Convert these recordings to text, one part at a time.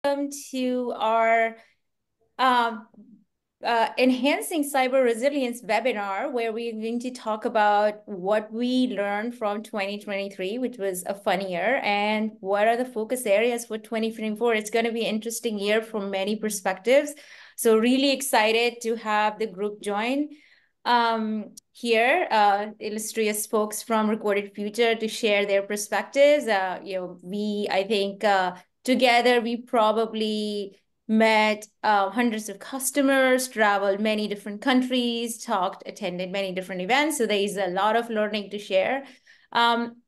To our um, Enhancing Cyber Resilience webinar, where we're going to talk about what we learned from 2023, which was a fun year, and what are the focus areas for 2024. It's going to be an interesting year from many perspectives. So really excited to have the group join here, illustrious folks from Recorded Future to share their perspectives. I think together we probably met hundreds of customers, traveled many different countries, attended many different events. So there is a lot of learning to share. I'm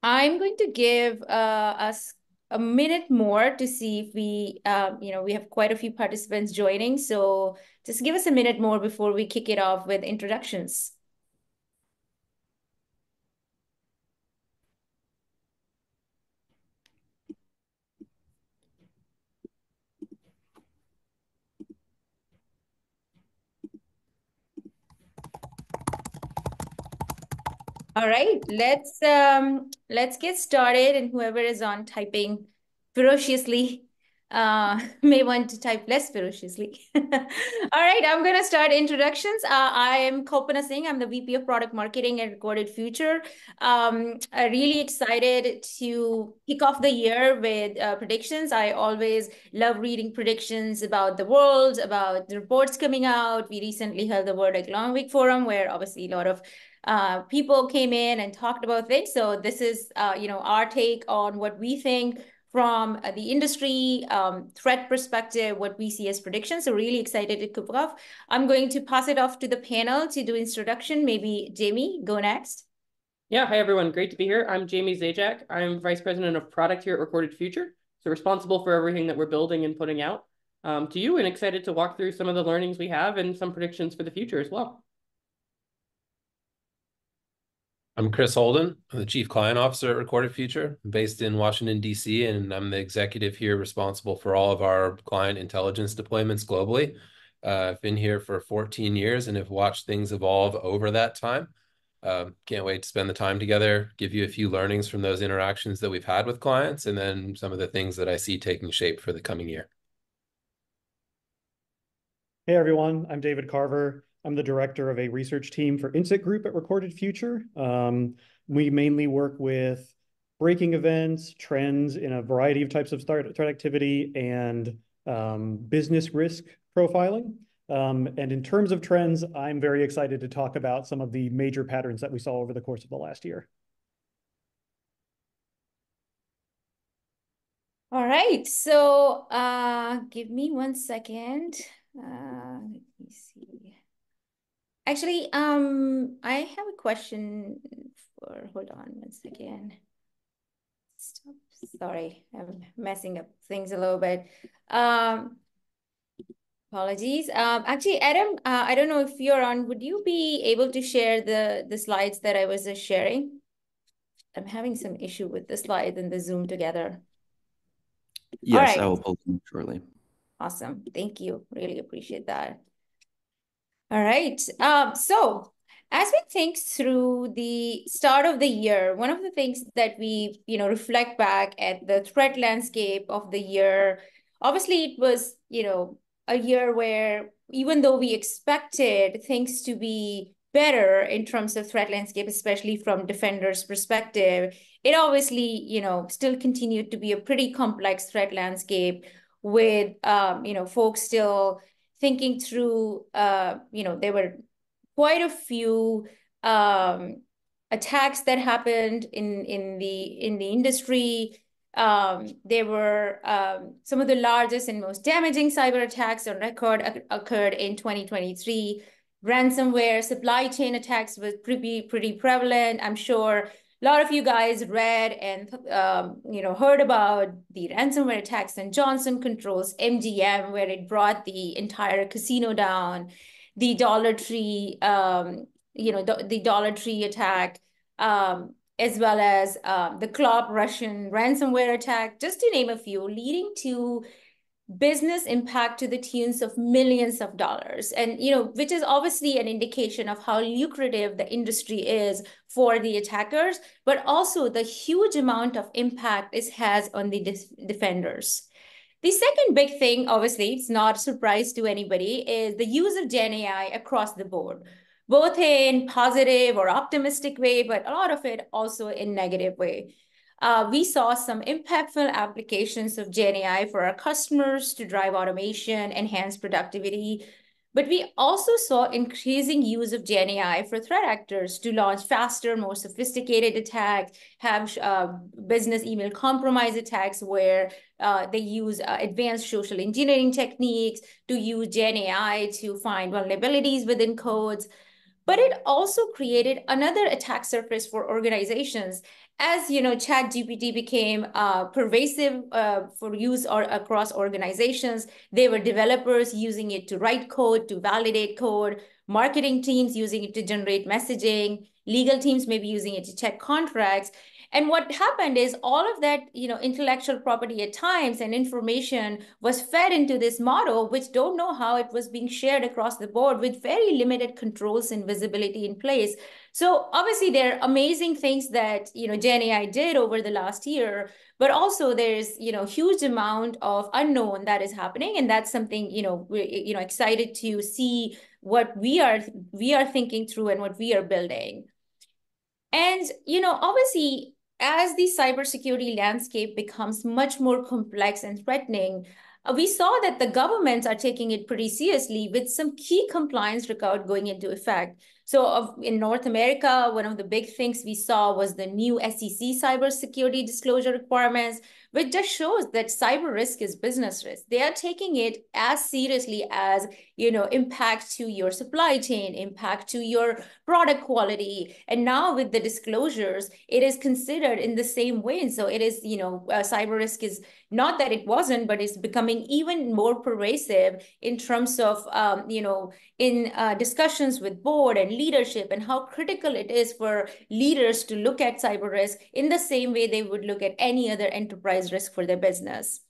going to give us a minute more to see if we have quite a few participants joining. So just give us a minute more before we kick it off with introductions. All right, let's get started, and whoever is on typing ferociously may want to type less ferociously. All right, I'm gonna start introductions. I am Kalpana Singh. I'm the VP of Product Marketing at Recorded Future. I'm really excited to kick off the year with predictions. I always love reading predictions about the world, about the reports coming out. We recently held the World Economic Forum, where obviously a lot of people came in and talked about things. So this is, our take on what we think from the industry threat perspective, what we see as predictions. So really excited to kick off. I'm going to pass it off to the panel to do introduction. Maybe Jamie, go next. Yeah, hi everyone. Great to be here. I'm Jamie Zajac. I'm Vice President of Product here at Recorded Future. So responsible for everything that we're building and putting out to you, and excited to walk through some of the learnings we have and some predictions for the future as well. I'm Chris Holden. I'm the Chief Client Officer at Recorded Future, based in Washington, D.C., and I'm the executive here responsible for all of our client intelligence deployments globally. I've been here for 14 years and have watched things evolve over that time. Can't wait to spend the time together, give you a few learnings from those interactions that we've had with clients, and then some of the things that I see taking shape for the coming year. Hey everyone, I'm David Carver. I'm the director of a research team for Insight Group at Recorded Future. We mainly work with breaking events, trends in a variety of types of threat activity, and business risk profiling. And in terms of trends, I'm very excited to talk about some of the major patterns that we saw over the course of the last year. All right, so give me 1 second. Let me see. Actually, I have a question hold on 1 second. Stop. Sorry, I'm messing up things a little bit. Apologies. Actually, Adam, I don't know if you're on. Would you be able to share the slides that I was just sharing? I'm having some issue with the slides and the Zoom together. Yes, right. I will post them shortly. Awesome. Thank you. Really appreciate that. All right. So as we think through the start of the year, one of the things that we, reflect back at the threat landscape of the year, obviously it was, a year where even though we expected things to be better in terms of threat landscape, especially from defenders' perspective, it obviously, still continued to be a pretty complex threat landscape with, folks still thinking through, there were quite a few attacks that happened in the industry. There were some of the largest and most damaging cyber attacks on record occurred in 2023. Ransomware, supply chain attacks was pretty prevalent. I'm sure a lot of you guys read and heard about the ransomware attacks on Johnson Controls, MGM, where it brought the entire casino down. The Dollar Tree, the Dollar Tree attack, as well as the Klopp Russian ransomware attack, just to name a few, leading to business impact to the tunes of millions of dollars. And, which is obviously an indication of how lucrative the industry is for the attackers, but also the huge amount of impact it has on the defenders. The second big thing, obviously, it's not a surprise to anybody, is the use of Gen AI across the board, both in positive or optimistic way, but a lot of it also in negative way. We saw some impactful applications of Gen AI for our customers to drive automation, enhance productivity, but we also saw increasing use of Gen AI for threat actors to launch faster, more sophisticated attacks, have business email compromise attacks where they use advanced social engineering techniques to use Gen AI to find vulnerabilities within codes. But it also created another attack surface for organizations. As ChatGPT became pervasive for use across organizations, there were developers using it to write code, to validate code, marketing teams using it to generate messaging, legal teams maybe using it to check contracts. And what happened is all of that, intellectual property at times and information was fed into this model, which don't know how it was being shared across the board with very limited controls and visibility in place. So obviously there are amazing things that, Gen AI did over the last year, but also there's, huge amount of unknown that is happening. And that's something, we're, excited to see what we are thinking through and what we are building. And, obviously, as the cybersecurity landscape becomes much more complex and threatening, we saw that the governments are taking it pretty seriously with some key compliance record going into effect. So in North America, one of the big things we saw was the new SEC cybersecurity disclosure requirements, which just shows that cyber risk is business risk. They are taking it as seriously as, impact to your supply chain, impact to your product quality. And now with the disclosures, it is considered in the same way. And so it is, cyber risk is not that it wasn't, but it's becoming even more pervasive in terms of, in discussions with board and leadership and how critical it is for leaders to look at cyber risk in the same way they would look at any other enterprise risk for their business.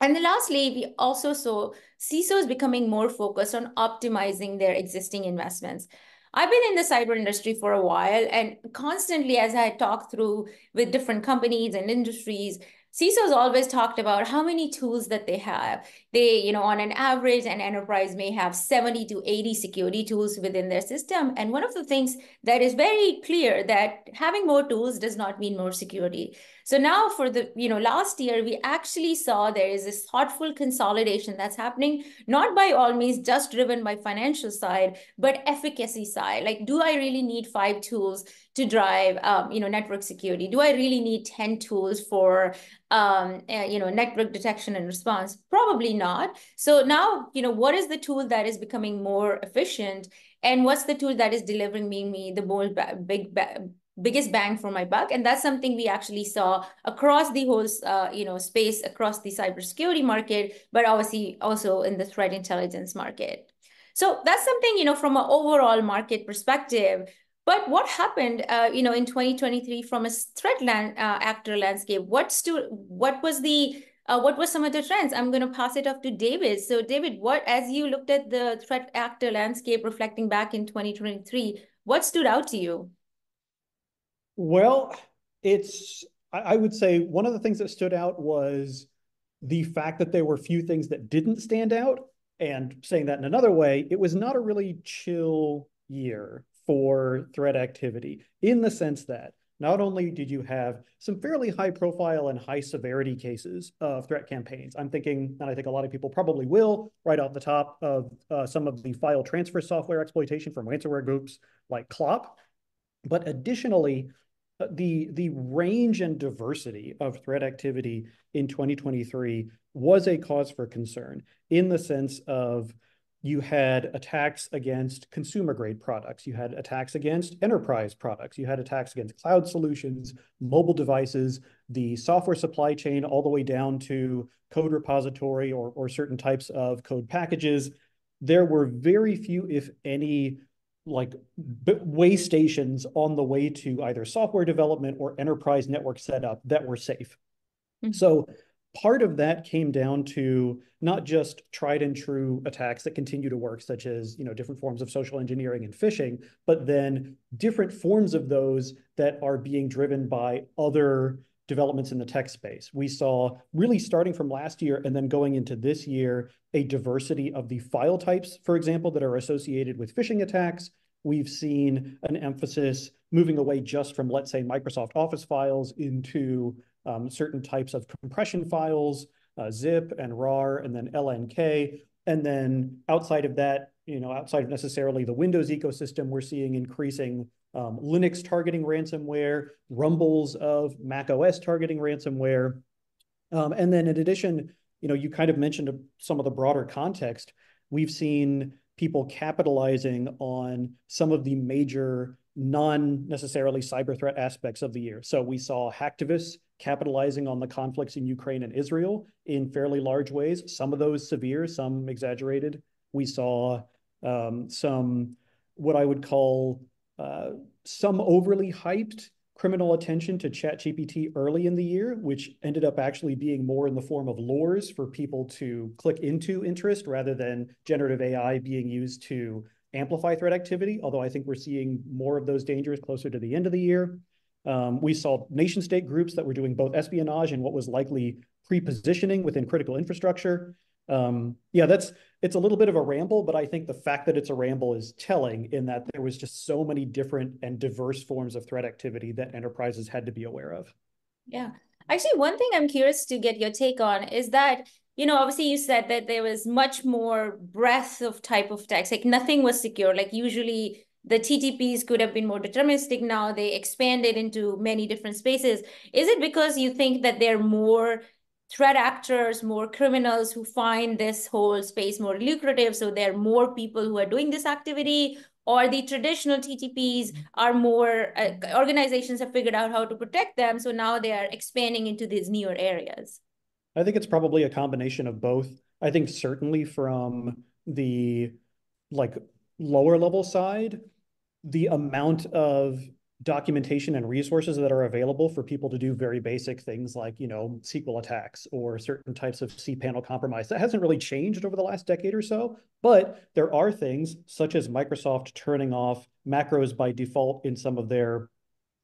And then lastly, we also saw CISOs becoming more focused on optimizing their existing investments. I've been in the cyber industry for a while, and constantly as I talk through with different companies and industries, CISOs always talked about how many tools that they have. They, on an average, an enterprise may have 70 to 80 security tools within their system. And one of the things that is very clear that having more tools does not mean more security. So now for the, last year, we actually saw there is this thoughtful consolidation that's happening, not by all means just driven by financial side, but efficacy side. Like, do I really need 5 tools to drive, network security? Do I really need 10 tools for, network detection and response? Probably not. So now, what is the tool that is becoming more efficient? And what's the tool that is delivering me the more biggest bang for my buck? And that's something we actually saw across the whole, space, across the cybersecurity market, but obviously also in the threat intelligence market. So that's something, from an overall market perspective. But what happened, in 2023 from a threat actor landscape? What was some of the trends? I'm going to pass it off to David. So David, as you looked at the threat actor landscape reflecting back in 2023, what stood out to you? Well, I would say one of the things that stood out was the fact that there were few things that didn't stand out. And saying that in another way, it was not a really chill year for threat activity, in the sense that not only did you have some fairly high profile and high severity cases of threat campaigns. I'm thinking, and I think a lot of people probably will, right off the top of some of the file transfer software exploitation from ransomware groups like Clop. But additionally, the range and diversity of threat activity in 2023 was a cause for concern, in the sense of you had attacks against consumer grade products, you had attacks against enterprise products, you had attacks against cloud solutions, mobile devices, the software supply chain, all the way down to code repository or certain types of code packages. There were very few, if any, like way stations on the way to either software development or enterprise network setup that were safe. Mm-hmm. So part of that came down to not just tried and true attacks that continue to work, such as, different forms of social engineering and phishing, but then different forms of those that are being driven by other developments in the tech space. We saw, really starting from last year and then going into this year, a diversity of the file types, for example, that are associated with phishing attacks. We've seen an emphasis moving away just from, let's say, Microsoft Office files into certain types of compression files, zip and rar, and then LNK. And then outside of that, outside of necessarily the Windows ecosystem, we're seeing increasing Linux targeting ransomware, rumbles of Mac OS targeting ransomware. And then in addition, you kind of mentioned some of the broader context. We've seen people capitalizing on some of the major non-necessarily cyber threat aspects of the year. So we saw hacktivists capitalizing on the conflicts in Ukraine and Israel in fairly large ways, some of those severe, some exaggerated. We saw some, what I would call some overly hyped criminal attention to ChatGPT early in the year, which ended up actually being more in the form of lures for people to click into interest rather than generative AI being used to amplify threat activity, although I think we're seeing more of those dangers closer to the end of the year. We saw nation state groups that were doing both espionage and what was likely pre-positioning within critical infrastructure. It's a little bit of a ramble, but I think the fact that it's a ramble is telling in that there was just so many different and diverse forms of threat activity that enterprises had to be aware of. Yeah. Actually, one thing I'm curious to get your take on is that, obviously you said that there was much more breadth of type of attacks, like nothing was secure. Like usually the TTPs could have been more deterministic. Now they expanded into many different spaces. Is it because you think that there are more threat actors, more criminals who find this whole space more lucrative, so there are more people who are doing this activity? Or the traditional TTPs are more, organizations have figured out how to protect them, so now they are expanding into these newer areas? I think it's probably a combination of both. I think certainly from the lower level side, the amount of documentation and resources that are available for people to do very basic things like, SQL attacks or certain types of cPanel compromise, that hasn't really changed over the last decade or so. But there are things such as Microsoft turning off macros by default in some of their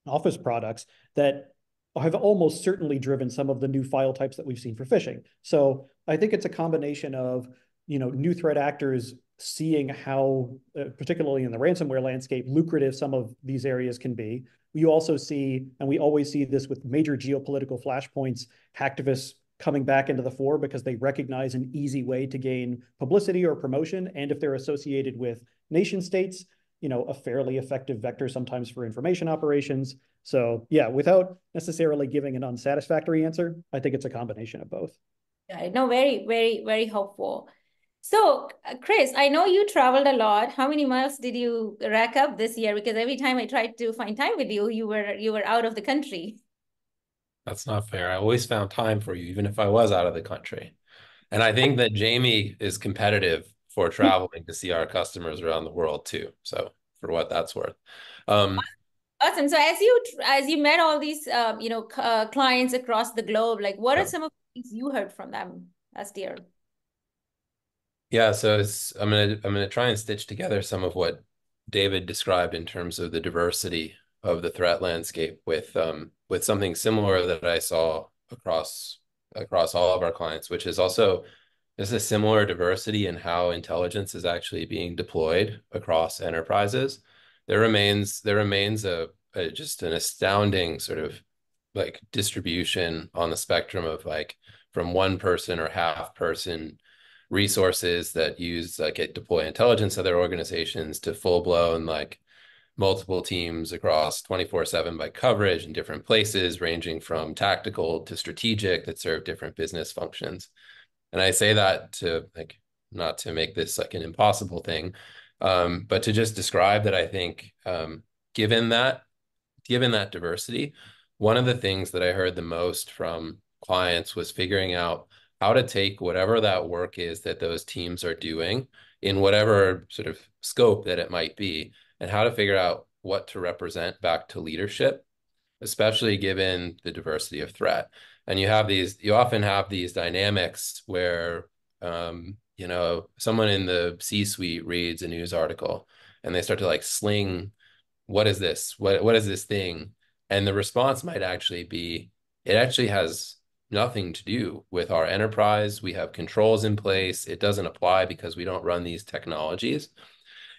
Office products that have almost certainly driven some of the new file types that we've seen for phishing. So I think it's a combination of, new threat actors seeing how, particularly in the ransomware landscape, lucrative some of these areas can be. You also see, and we always see this with major geopolitical flashpoints, hacktivists coming back into the fore because they recognize an easy way to gain publicity or promotion. And if they're associated with nation states, a fairly effective vector sometimes for information operations. So yeah, without necessarily giving an unsatisfactory answer, I think it's a combination of both. Yeah, no, very, very, very helpful. So, Chris, I know you traveled a lot. How many miles did you rack up this year? Because every time I tried to find time with you, you were out of the country. That's not fair. I always found time for you, even if I was out of the country. And I think that Jamie is competitive for traveling to see our customers around the world too. So for what that's worth. Awesome. So as you met all these clients across the globe, like what are some of the things you heard from them last year? Yeah, so I'm gonna try and stitch together some of what David described in terms of the diversity of the threat landscape with something similar that I saw across all of our clients, which is also there's a similar diversity in how intelligence is actually being deployed across enterprises. There remains just an astounding sort of like distribution on the spectrum of like from one person or half person resources that use deploy intelligence to their organizations to full blown like multiple teams across 24/7 by coverage in different places, ranging from tactical to strategic that serve different business functions. And I say that to like not to make this like an impossible thing, but to just describe that I think given that diversity, one of the things that I heard the most from clients was figuring out how to take whatever that work is that those teams are doing in whatever sort of scope that it might be, and how to figure out what to represent back to leadership, especially given the diversity of threat. And you often have these dynamics where, someone in the C-suite reads a news article and they start to like sling, what is this? What is this thing? And the response might actually be, it actually has nothing to do with our enterprise. We have controls in place. It doesn't apply because we don't run these technologies.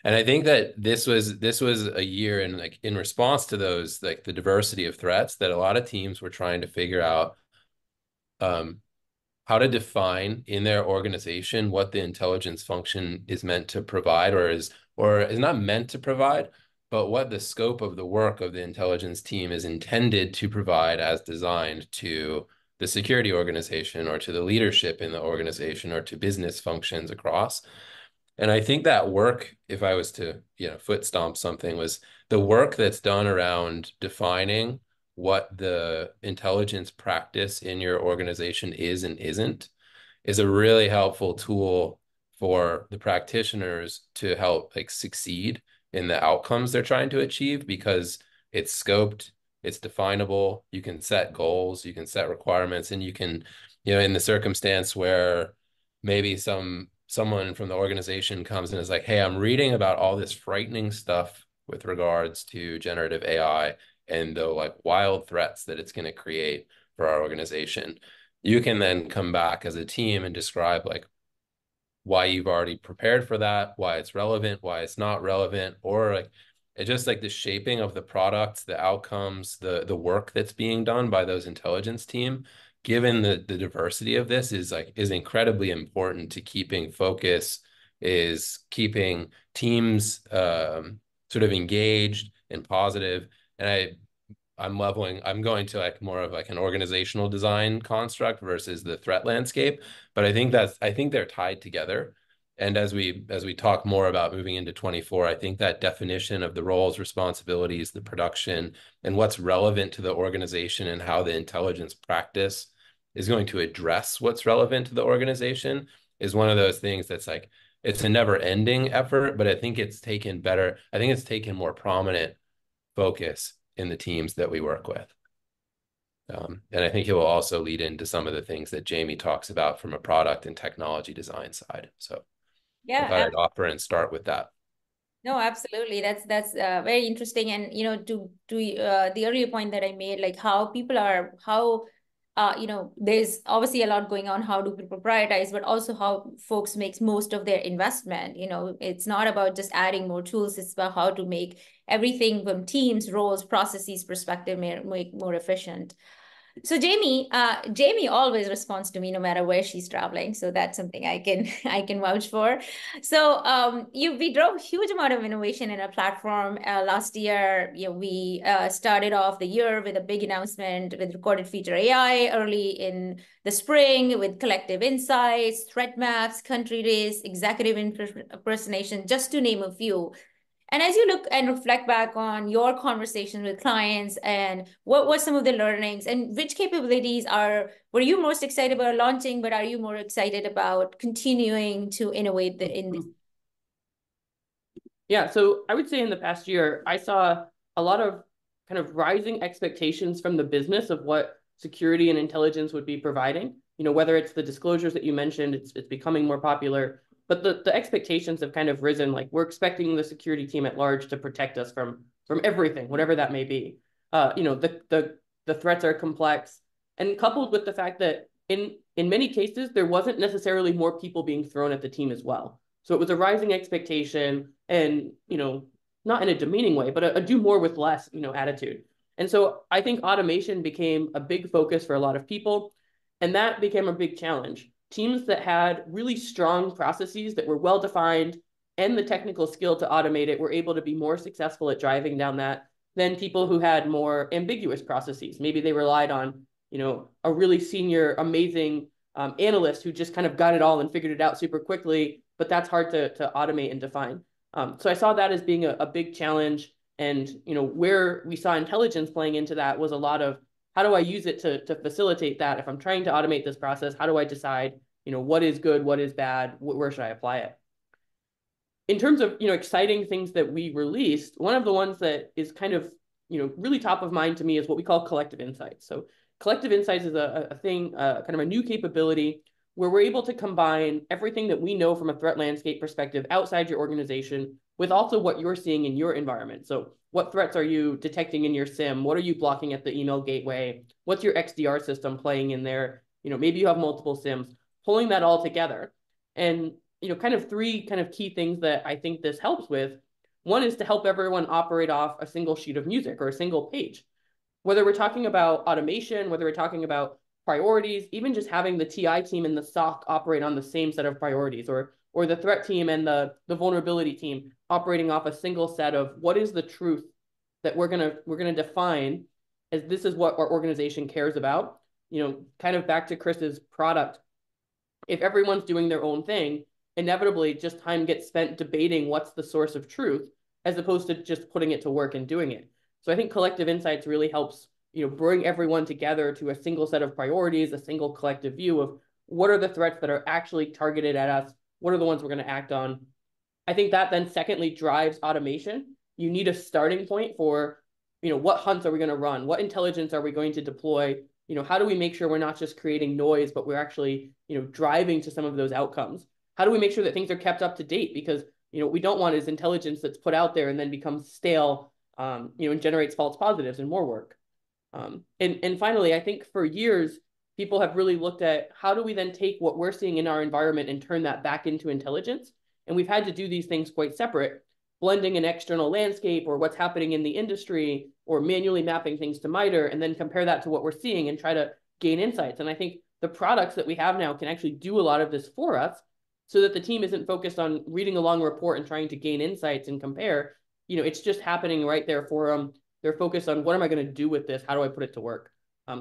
And I think that this was a year in like in response to those like the diversity of threats that a lot of teams were trying to figure out how to define in their organization what the intelligence function is meant to provide or is not meant to provide, but what the scope of the work of the intelligence team is intended to provide as designed to the security organization or to the leadership in the organization or to business functions across. And I think that work, if I was to, foot stomp something, was the work that's done around defining what the intelligence practice in your organization is and isn't, is a really helpful tool for the practitioners to help like succeed in the outcomes they're trying to achieve because it's scoped, it's definable, you can set goals, you can set requirements, and you can, in the circumstance where maybe someone from the organization comes and is like, hey, I'm reading about all this frightening stuff with regards to generative AI and the like wild threats that it's going to create for our organization. You can then come back as a team and describe like why you've already prepared for that, why it's relevant, why it's not relevant, or like it's just like the shaping of the products, the outcomes, the work that's being done by those intelligence team, given the diversity of this is incredibly important to keeping focus, is keeping teams sort of engaged and positive. And I'm going to like more of like an organizational design construct versus the threat landscape. But I think they're tied together. And as we talk more about moving into 24, I think that definition of the roles, responsibilities, the production, and what's relevant to the organization and how the intelligence practice is going to address what's relevant to the organization is one of those things that's like, it's a never ending effort, but I think it's taken more prominent focus in the teams that we work with. And I think it will also lead into some of the things that Jamie talks about from a product and technology design side. So I thought I'd offer and start with that. No, absolutely. That's very interesting. And to the earlier point that I made, like how people are, how there's obviously a lot going on. How do people prioritize, but also how folks makes most of their investment. It's not about just adding more tools. It's about how to make everything from teams, roles, processes perspective make more efficient. So Jamie always responds to me no matter where she's traveling. So that's something I can vouch for. So we drove a huge amount of innovation in our platform last year. We started off the year with a big announcement with recorded feature AI early in the spring with collective insights, threat maps, country race, executive impersonation, just to name a few. And as you look and reflect back on your conversations with clients and what were some of the learnings and which capabilities were you most excited about launching, but are you more excited about continuing to innovate in this? Yeah, so I would say in the past year, I saw a lot of kind of rising expectations from the business of what security and intelligence would be providing. Whether it's the disclosures that you mentioned, it's becoming more popular, but the expectations have kind of risen. Like we're expecting the security team at large to protect us from everything, whatever that may be. The threats are complex, and coupled with the fact that in many cases there wasn't necessarily more people being thrown at the team as well. So it was a rising expectation, and not in a demeaning way, but a do more with less attitude. And so I think automation became a big focus for a lot of people, and that became a big challenge. Teams that had really strong processes that were well defined and the technical skill to automate it were able to be more successful at driving down that than people who had more ambiguous processes. Maybe they relied on a really senior, amazing analyst who just kind of got it all and figured it out super quickly, but that's hard to automate and define. So I saw that as being a big challenge. And where we saw intelligence playing into that was a lot of how do I use it to facilitate that? If I'm trying to automate this process, how do I decide what is good, what is bad, where should I apply it? In terms of exciting things that we released, one of the ones that is kind of really top of mind to me is what we call collective insights. So collective insights is a thing, kind of a new capability where we're able to combine everything that we know from a threat landscape perspective outside your organization with also what you're seeing in your environment. So what threats are you detecting in your SIEM? What are you blocking at the email gateway? What's your XDR system playing in there? Maybe you have multiple SIEMs, pulling that all together. And, kind of three kind of key things that I think this helps with. One is to help everyone operate off a single sheet of music or a single page. Whether we're talking about automation, whether we're talking about priorities, even just having the TI team and the SOC operate on the same set of priorities, or the threat team and the vulnerability team operating off a single set of what is the truth that we're gonna define as this is what our organization cares about. Kind of back to Chris's product. If everyone's doing their own thing, inevitably just time gets spent debating what's the source of truth as opposed to just putting it to work and doing it. So I think collective insights really helps, bring everyone together to a single set of priorities, a single collective view of what are the threats that are actually targeted at us, what are the ones we're going to act on. I think that then secondly drives automation. You need a starting point for, what hunts are we going to run? What intelligence are we going to deploy? How do we make sure we're not just creating noise, but we're actually, driving to some of those outcomes? How do we make sure that things are kept up to date? Because, what we don't want is intelligence that's put out there and then becomes stale, and generates false positives and more work. And finally, I think for years, people have really looked at how do we then take what we're seeing in our environment and turn that back into intelligence? And we've had to do these things quite separate, blending an external landscape or what's happening in the industry or manually mapping things to MITRE and then compare that to what we're seeing and try to gain insights. And I think the products that we have now can actually do a lot of this for us so that the team isn't focused on reading a long report and trying to gain insights and compare. It's just happening right there for them. They're focused on what am I going to do with this? How do I put it to work?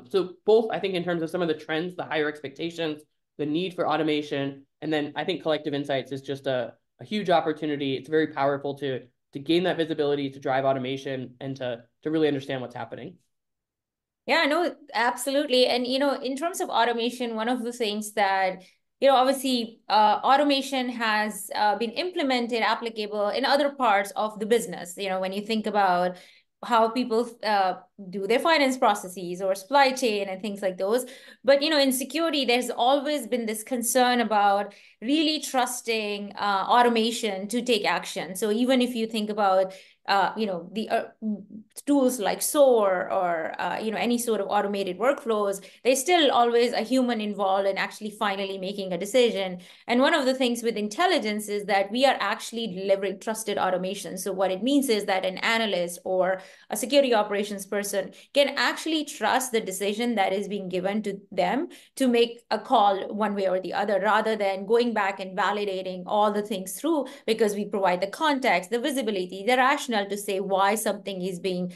So both, I think, in terms of some of the trends, the higher expectations, the need for automation, and then I think collective insights is just a huge opportunity. It's very powerful to gain that visibility, to drive automation, and to really understand what's happening. Yeah, no, absolutely. And, in terms of automation, one of the things that, obviously, automation has been implemented, applicable in other parts of the business. When you think about how people do their finance processes or supply chain and things like those. But, in security, there's always been this concern about really trusting automation to take action. So even if you think about the tools like SOAR or any sort of automated workflows, there's still always a human involved in actually finally making a decision. And one of the things with intelligence is that we are actually delivering trusted automation. So what it means is that an analyst or a security operations person can actually trust the decision that is being given to them to make a call one way or the other, rather than going back and validating all the things through, because we provide the context, the visibility, the rationale to say why something is being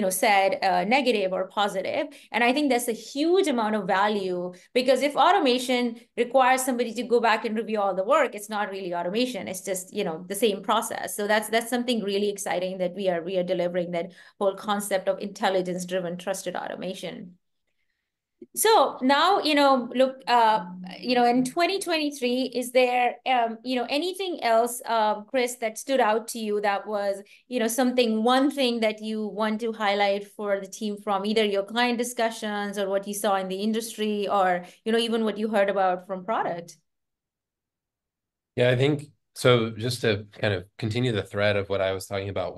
said negative or positive. And I think that's a huge amount of value, because if automation requires somebody to go back and review all the work, it's not really automation. It's just the same process. So that's something really exciting that we are delivering, that whole concept of intelligence driven trusted automation. So now, look, in 2023, is there, anything else, Chris, that stood out to you that was, one thing that you want to highlight for the team from either your client discussions or what you saw in the industry, or, even what you heard about from product? Yeah, I think so. Just to kind of continue the thread of what I was talking about,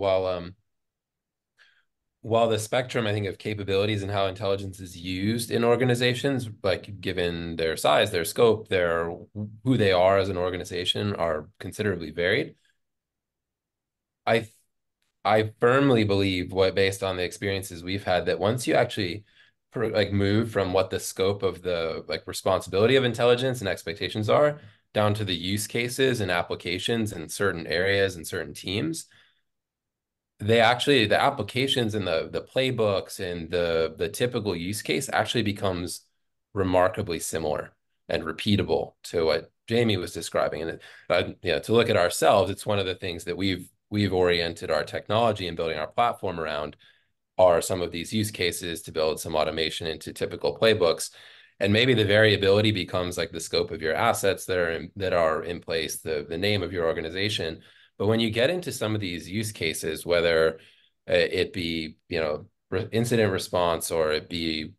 while the spectrum, I think, of capabilities and how intelligence is used in organizations, like given their size, their scope, who they are as an organization, are considerably varied. I firmly believe, based on the experiences we've had, that once you actually move from what the scope of the responsibility of intelligence and expectations are down to the use cases and applications in certain areas and certain teams, the applications and the playbooks and the typical use case actually becomes remarkably similar and repeatable to what Jamie was describing. And to look at ourselves, it's one of the things that we've oriented our technology and building our platform around, are some of these use cases to build some automation into typical playbooks. And maybe the variability becomes like the scope of your assets that are in place, the name of your organization. But when you get into some of these use cases, whether it be, incident response, or it be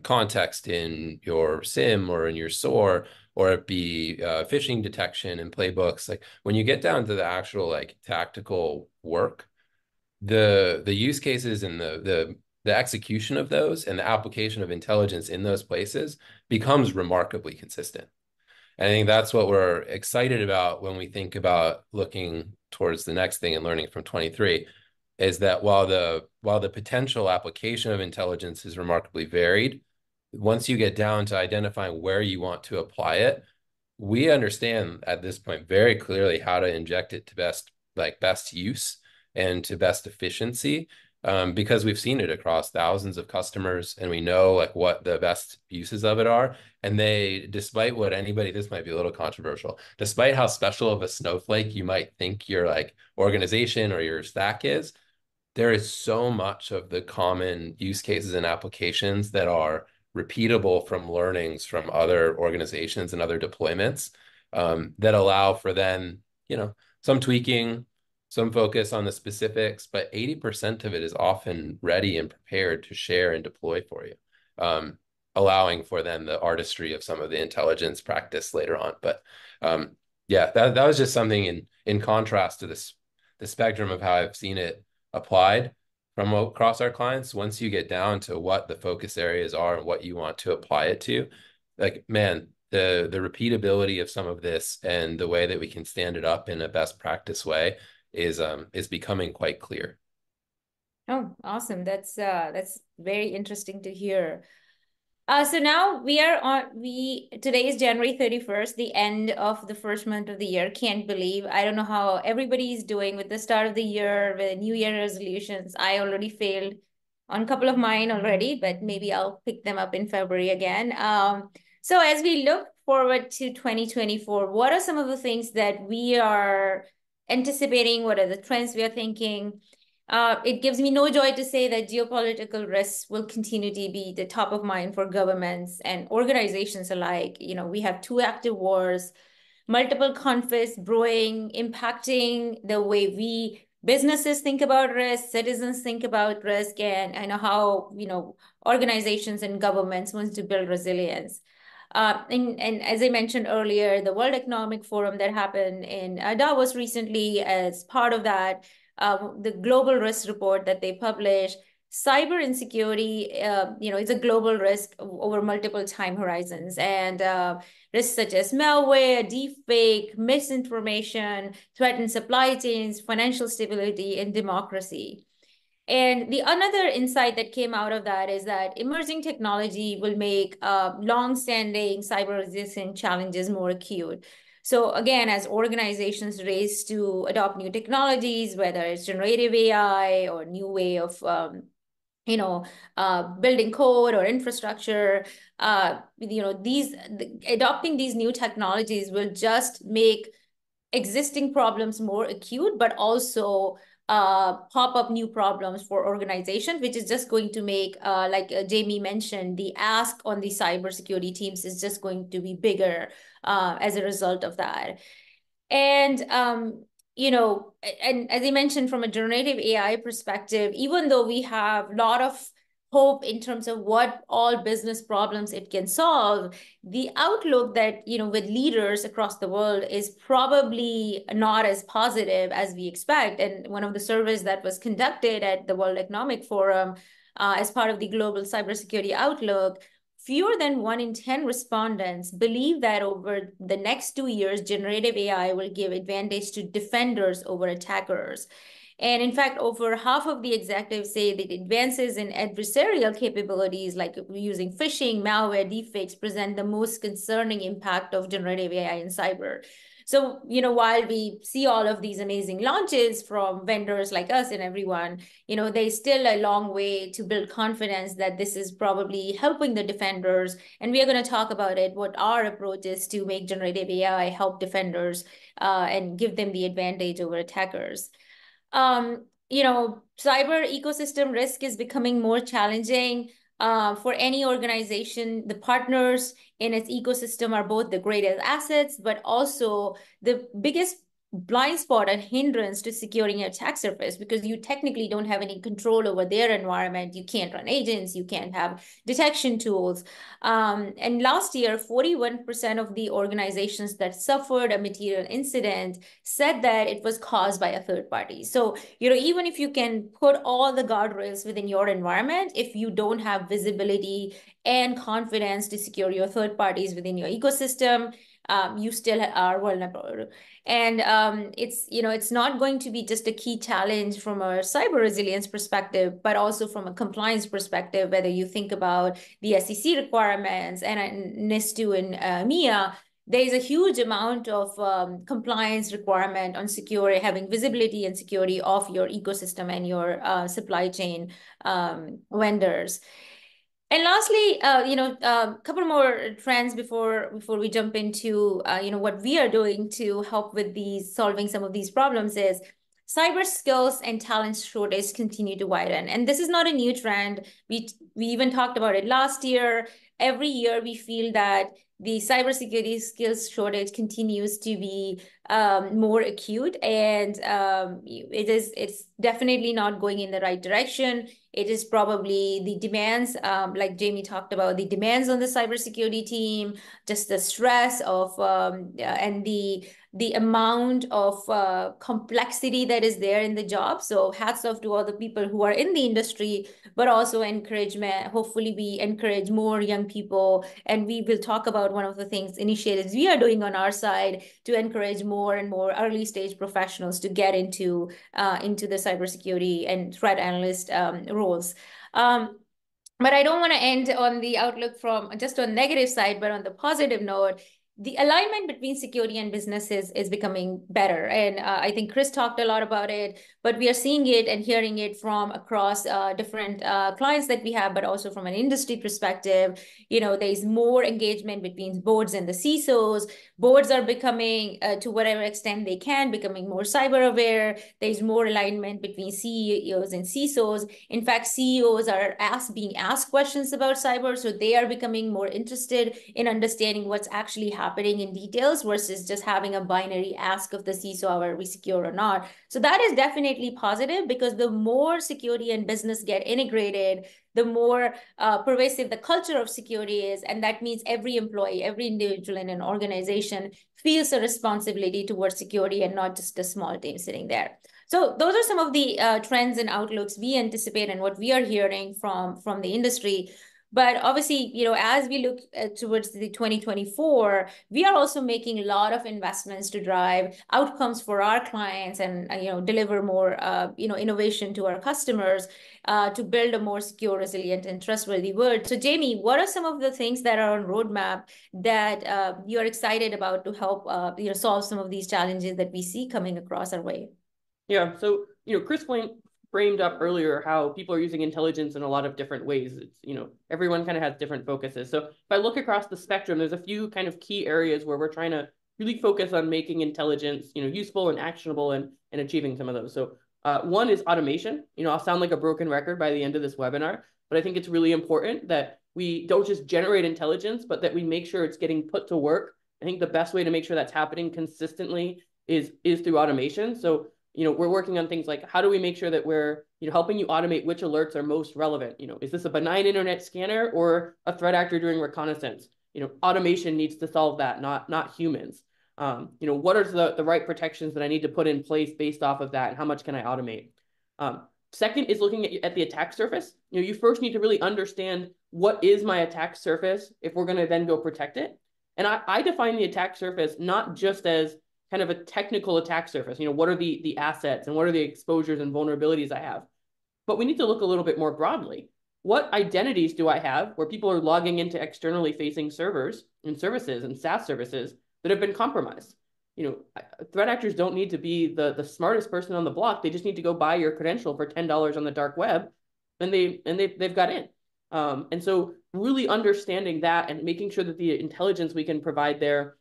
context in your SIM or in your SOAR, or it be phishing detection and playbooks. Like when you get down to the actual like tactical work, the use cases and the execution of those and the application of intelligence in those places becomes remarkably consistent. And I think that's what we're excited about when we think about looking towards the next thing and learning from 23, is that while the potential application of intelligence is remarkably varied, once you get down to identifying where you want to apply it, we understand at this point very clearly how to inject it to best use and to best efficiency, because we've seen it across thousands of customers, and we know like what the best uses of it are. And they, despite what anybody, this might be a little controversial, despite how special of a snowflake you might think your like organization or your stack is, there is so much of the common use cases and applications that are repeatable from learnings from other organizations and other deployments, that allow for then, some tweaking, some focus on the specifics, but 80% of it is often ready and prepared to share and deploy for you, allowing for then the artistry of some of the intelligence practice later on. But yeah, that was just something in contrast to the spectrum of how I've seen it applied from across our clients. Once you get down to what the focus areas are and what you want to apply it to, like, man, the repeatability of some of this and the way that we can stand it up in a best practice way is becoming quite clear. Oh, awesome. That's very interesting to hear. So now today is January 31st, the end of the first month of the year. Can't believe. I don't know how everybody is doing with the start of the year, with New Year resolutions. I already failed on a couple of mine already, but maybe I'll pick them up in February again. So as we look forward to 2024, what are some of the things that we are anticipating? What are the trends we are thinking? It gives me no joy to say that geopolitical risks will continue to be the top of mind for governments and organizations alike. We have two active wars, multiple conflicts brewing, impacting the way businesses think about risk, citizens think about risk, and I know how, organizations and governments want to build resilience. And as I mentioned earlier, the World Economic Forum that happened in Davos recently, as part of that, the global risk report that they published, cyber insecurity, is a global risk over multiple time horizons, and risks such as malware, deepfake, misinformation threaten supply chains, financial stability, and democracy. And the another insight that came out of that is that emerging technology will make long-standing cyber-resistant challenges more acute. So again, as organizations race to adopt new technologies, whether it's generative AI or new way of building code or infrastructure, adopting these new technologies will just make existing problems more acute, but also pop up new problems for organizations, which is just going to make, like Jamie mentioned, the ask on the cybersecurity teams is just going to be bigger as a result of that. And and as I mentioned, from a generative AI perspective, even though we have a lot of hope in terms of what all business problems it can solve, the outlook that, with leaders across the world is probably not as positive as we expect. And one of the surveys that was conducted at the World Economic Forum, as part of the Global Cybersecurity Outlook, fewer than 1 in 10 respondents believe that over the next 2 years, generative AI will give advantage to defenders over attackers. And in fact, over half of the executives say that advances in adversarial capabilities, like using phishing, malware, deepfakes, present the most concerning impact of generative AI in cyber. So, while we see all of these amazing launches from vendors like us and everyone, there's still a long way to build confidence that this is probably helping the defenders. And we are going to talk about it, what our approach is to make generative AI help defenders and give them the advantage over attackers. Cyber ecosystem risk is becoming more challenging for any organization. The partners in its ecosystem are both the greatest assets, but also the biggest blind spot and hindrance to securing your attack surface, because you technically don't have any control over their environment. You can't run agents, you can't have detection tools. And last year, 41% of the organizations that suffered a material incident said that it was caused by a third party. So, even if you can put all the guardrails within your environment, if you don't have visibility and confidence to secure your third parties within your ecosystem, you still are vulnerable. And it's not going to be just a key challenge from a cyber resilience perspective, but also from a compliance perspective, whether you think about the SEC requirements and NIS2 and MIA. There's a huge amount of compliance requirement on security, having visibility and security of your ecosystem and your supply chain vendors. And lastly, a couple more trends before we jump into what we are doing to help with solving some of these problems is cyber skills and talent shortage continue to widen. And this is not a new trend. We even talked about it last year. Every year we feel that the cybersecurity skills shortage continues to be more acute, and it's definitely not going in the right direction. It is probably the demands, like Jamie talked about, the demands on the cybersecurity team, just the stress of and the amount of complexity that is there in the job. So hats off to all the people who are in the industry, but also encouragement. Hopefully we encourage more young people, and we will talk about one of the initiatives we are doing on our side to encourage more and more early stage professionals to get into the cybersecurity and threat analyst roles. But I don't want to end on the outlook from just on negative side, but on the positive note, the alignment between security and businesses is becoming better. And I think Chris talked a lot about it, but we are seeing it and hearing it from across different clients that we have, but also from an industry perspective. There's more engagement between boards and the CISOs. Boards are becoming, to whatever extent they can, becoming more cyber aware. There's more alignment between CEOs and CISOs. In fact, CEOs are being asked questions about cyber, so they are becoming more interested in understanding what's actually happening in details versus just having a binary ask of the CISO, are we secure or not. So that is definitely positive, because the more security and business get integrated, the more pervasive the culture of security is. And that means every employee, every individual in an organization feels a responsibility towards security and not just a small team sitting there. So those are some of the trends and outlooks we anticipate and what we are hearing from the industry. But obviously, as we look towards the 2024, we are also making a lot of investments to drive outcomes for our clients and, deliver more, innovation to our customers to build a more secure, resilient, and trustworthy world. So Jamie, what are some of the things that are on roadmap that you're excited about to help, solve some of these challenges that we see coming across our way? Yeah, so, Chris framed up earlier how people are using intelligence in a lot of different ways. It's, everyone kind of has different focuses. So if I look across the spectrum, there's a few kind of key areas where we're trying to really focus on making intelligence, useful and actionable and achieving some of those. So one is automation. I'll sound like a broken record by the end of this webinar, but I think it's really important that we don't just generate intelligence, but that we make sure it's getting put to work. I think the best way to make sure that's happening consistently is through automation. So we're working on things like, how do we make sure that we're, helping you automate which alerts are most relevant? Is this a benign internet scanner or a threat actor doing reconnaissance? Automation needs to solve that, not humans. What are the right protections that I need to put in place based off of that, and how much can I automate? Second is looking at the attack surface. You first need to really understand what is my attack surface if we're going to then go protect it. And I define the attack surface not just as kind of a technical attack surface. What are the assets and what are the exposures and vulnerabilities I have? But we need to look a little bit more broadly. What identities do I have where people are logging into externally facing servers and services and SaaS services that have been compromised? Threat actors don't need to be the smartest person on the block. They just need to go buy your credential for $10 on the dark web, and they've got in. And so really understanding that and making sure that the intelligence we can provide there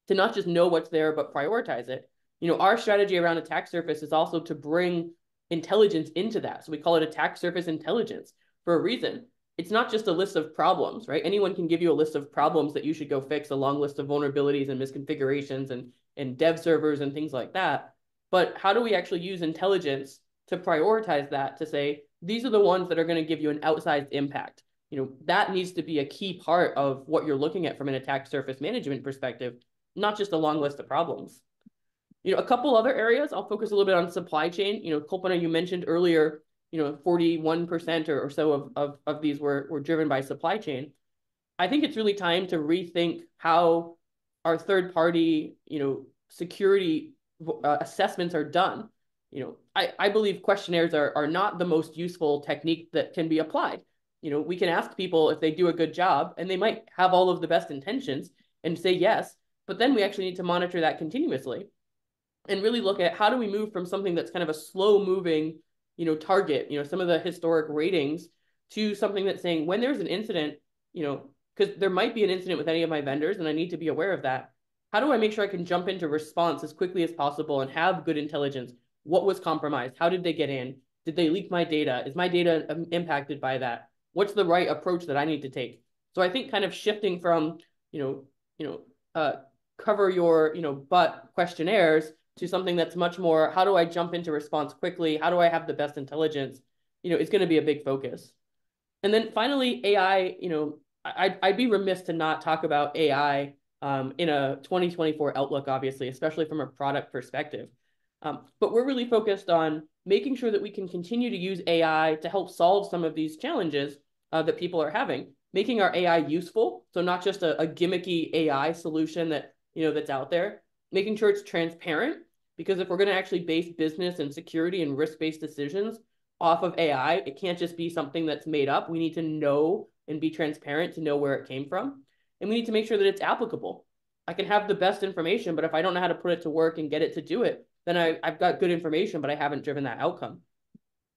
to not just know what's there, but prioritize it. Our strategy around attack surface is also to bring intelligence into that. So we call it attack surface intelligence for a reason. it's not just a list of problems, right? Anyone can give you a list of problems that you should go fix, a long list of vulnerabilities and misconfigurations and dev servers and things like that. But how do we actually use intelligence to prioritize that, to say, these are the ones that are going to give you an outsized impact? That needs to be a key part of what you're looking at from an attack surface management perspective, not just a long list of problems. A couple other areas, I'll focus a little bit on supply chain. Kalpana, you mentioned earlier, 41% or so of these were driven by supply chain. I think it's really time to rethink how our third party, security assessments are done. I believe questionnaires are not the most useful technique that can be applied. We can ask people if they do a good job, and they might have all of the best intentions and say yes, but then we actually need to monitor that continuously and really look at how do we move from something that's kind of a slow moving, target, some of the historic ratings, to something that's saying when there's an incident, because there might be an incident with any of my vendors and I need to be aware of that. How do I make sure I can jump into response as quickly as possible and have good intelligence? What was compromised? How did they get in? Did they leak my data? Is my data impacted by that? What's the right approach that I need to take? So I think kind of shifting from, cover your, butt questionnaires to something that's much more, how do I jump into response quickly? How do I have the best intelligence? It's going to be a big focus. And then finally, AI, I'd be remiss to not talk about AI in a 2024 outlook, obviously, especially from a product perspective. But we're really focused on making sure that we can continue to use AI to help solve some of these challenges that people are having, making our AI useful. So not just a gimmicky AI solution that, that's out there, making sure it's transparent, because if we're going to actually base business and security and risk-based decisions off of AI, it can't just be something that's made up. We need to know and be transparent to know where it came from. And we need to make sure that it's applicable. I can have the best information, but if I don't know how to put it to work and get it to do it, then I've got good information, but I haven't driven that outcome.